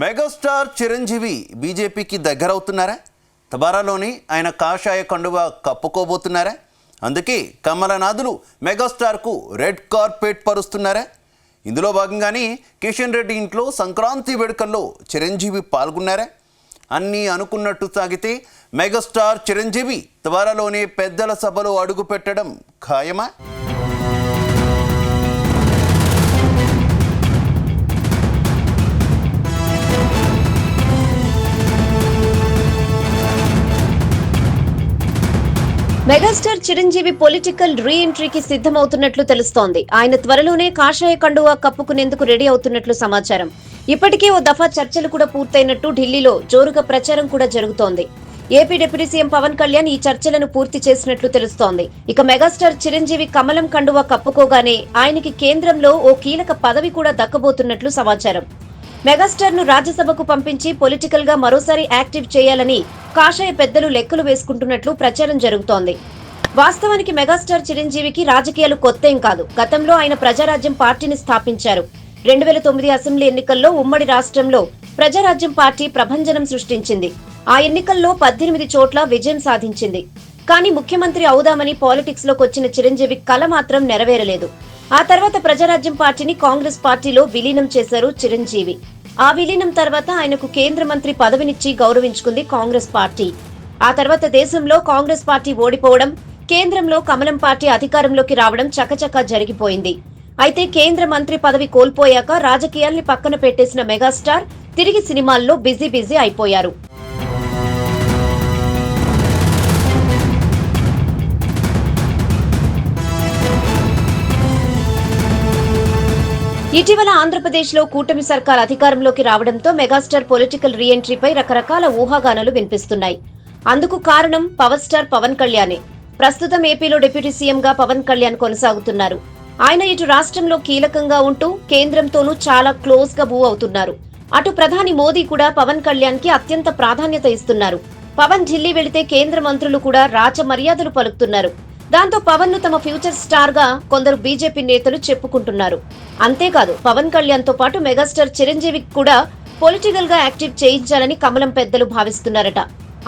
Megastar Chiranjeevi బీజేపీకి దగ్గరవుతున్నారా? తబారాలోని ఆయన కాషాయ కండువా కప్పుకోబోతున్నారా? అందుకే కమలనాథులు మెగాస్టార్కు రెడ్ కార్పెట్ పరుస్తున్నారా? ఇందులో భాగంగానే కిషన్ రెడ్డి ఇంట్లో సంక్రాంతి వేడుకల్లో చిరంజీవి పాల్గొన్నారా? అన్నీ అనుకున్నట్టు సాగితే మెగాస్టార్ చిరంజీవి త్వరలోనే పెద్దల సభలో అడుగు పెట్టడం ఖాయమా? మెగాస్టార్ చిరంజీవి పొలిటికల్ రీ ఎంట్రీకి సిద్ధమవుతున్నట్లు తెలుస్తోంది. ఆయన త్వరలోనే కాషాయ కండువా కప్పుకునేందుకు రెడీ అవుతున్నట్లు సమాచారం. ఇప్పటికే ఓ దఫా చర్చలు కూడా పూర్తయినట్టు ఢిల్లీలో జోరుగా ప్రచారం కూడా జరుగుతోంది. AP deputy CM Pawan Kalyan ఈ చర్చలను పూర్తి చేసినట్లు తెలుస్తోంది. ఇక మెగాస్టార్ చిరంజీవి కమలం కండువా కప్పుకోగానే ఆయనకి కేంద్రంలో ఓ కీలక పదవి కూడా దక్కబోతున్నట్లు సమాచారం. మెగాస్టార్ ను రాజ్యసభకు పంపించి పొలిటికల్ గా మరోసారి యాక్టివ్ చేయాలని కాషాయ పెద్దలు లెక్కలు వేసుకుంటున్నట్లు ప్రచారం జరుగుతోంది. వాస్తవానికి మెగాస్టార్ చిరంజీవికి రాజకీయాలు కొత్తేం కాదు. గతంలో ఆయన ప్రజారాజ్యం పార్టీని స్థాపించారు. 2009 అసెంబ్లీ ఎన్నికల్లో ఉమ్మడి రాష్ట్రంలో ప్రజారాజ్యం పార్టీ ప్రభంజనం సృష్టించింది. ఆ ఎన్నికల్లో 18 చోట్ల విజయం సాధించింది. కానీ ముఖ్యమంత్రి అవుదామని పాలిటిక్స్ లోకి వచ్చిన చిరంజీవి కల మాత్రం నెరవేరలేదు. ఆ తర్వాత ప్రజారాజ్యం పార్టీని కాంగ్రెస్ పార్టీలో విలీనం చేశారు చిరంజీవి. ఆ విలీనం తర్వాత ఆయనకు కేంద్ర మంత్రి పదవినిచ్చి గౌరవించుకుంది కాంగ్రెస్ పార్టీ. ఆ తర్వాత దేశంలో కాంగ్రెస్ పార్టీ ఓడిపోవడం, కేంద్రంలో కమలం పార్టీ అధికారంలోకి రావడం చకచకా జరిగిపోయింది. అయితే కేంద్ర మంత్రి పదవి కోల్పోయాక రాజకీయాల్ని పక్కన పెట్టేసిన మెగాస్టార్ తిరిగి సినిమాల్లో బిజీ అయిపోయారు. ఇటీవల ఆంధ్రప్రదేశ్ లో కూటమి సర్కార్ అధికారంలోకి రావడంతో మెగాస్టార్ పొలిటికల్ రీ ఎంట్రీపై రకరకాల ఊహాగానాలు వినిపిస్తున్నాయి. అందుకు కారణం పవర్ స్టార్ పవన్ కళ్యాణే. ప్రస్తుతం ఏపీలో డిప్యూటీ సీఎం గా పవన్ కళ్యాణ్ కొనసాగుతున్నారు. ఆయన ఇటు రాష్ట్రంలో కీలకంగా ఉంటూ కేంద్రంతోనూ చాలా క్లోజ్ గా మూవ్ అవుతున్నారు. అటు ప్రధాని మోదీ కూడా పవన్ కళ్యాణ్ కి అత్యంత ప్రాధాన్యత ఇస్తున్నారు. పవన్ ఢిల్లీ వెళితే కేంద్ర మంత్రులు కూడా రాచ మర్యాదలు పలుకుతున్నారు. దాంతో పవన్ ను తమ ఫ్యూచర్ స్టార్ గా కొందరు బీజేపీ నేతలు చెప్పుకుంటున్నారు. అంతేకాదు పవన్ కళ్యాణ్ తో పాటు మెగాస్టార్ చిరంజీవికి కూడా పొలిటికల్ గా యాక్టివ్ చేయించాలని కమలం పెద్దలు భావిస్తున్నారట.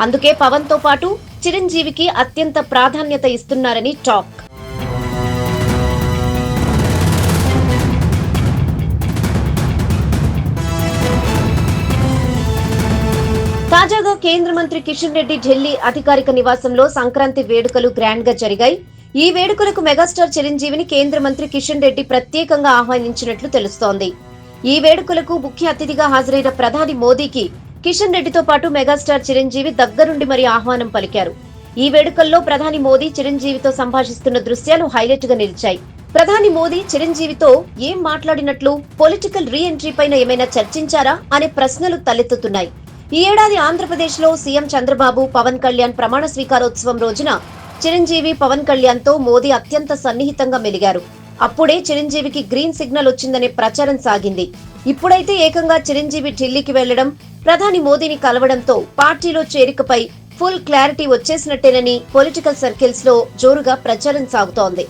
అందుకే పవన్ తో పాటు చిరంజీవికి అత్యంత ప్రాధాన్యత ఇస్తున్నారని టాక్. తాజాగా కేంద్ర మంత్రి కిషన్ రెడ్డి ఢిల్లీ అధికారిక నివాసంలో సంక్రాంతి వేడుకలు గ్రాండ్ గా జరిగాయి. ఈ వేడుకలకు మెగాస్టార్ చిరంజీవిని కేంద్ర మంత్రి కిషన్ రెడ్డి ప్రత్యేకంగా ఆహ్వానించినట్లు తెలుస్తోంది. ఈ వేడుకలకు ముఖ్య అతిథిగా హాజరైన ప్రధాని మోదీకి కిషన్ రెడ్డితో పాటు మెగాస్టార్ చిరంజీవి దగ్గరుండి మరీ ఆహ్వానం పలికారు. ఈ వేడుకల్లో ప్రధాని మోదీ చిరంజీవితో సంభాషిస్తున్న దృశ్యాలు హైలైట్ గా నిలిచాయి. ప్రధాని మోదీ చిరంజీవితో ఏం మాట్లాడినట్లు, పొలిటికల్ రీ ఎంట్రీ పైన ఏమైనా చర్చించారా అనే ప్రశ్నలు తలెత్తుతున్నాయి. ఈ ఏడాది ఆంధ్రప్రదేశ్ లో సీఎం చంద్రబాబు, పవన్ కళ్యాణ్ ప్రమాణ స్వీకారోత్సవం రోజున చిరంజీవి, పవన్ కళ్యాణ్ తో మోదీ అత్యంత సన్నిహితంగా మెలిగారు. అప్పుడే చిరంజీవికి గ్రీన్ సిగ్నల్ వచ్చిందనే ప్రచారం సాగింది. ఇప్పుడైతే ఏకంగా చిరంజీవి ఢిల్లీకి వెళ్లడం, ప్రధాని మోదీని కలవడంతో పార్టీలో చేరికపై ఫుల్ క్లారిటీ వచ్చేసినట్టేనని పొలిటికల్ సర్కిల్స్ లో జోరుగా ప్రచారం సాగుతోంది.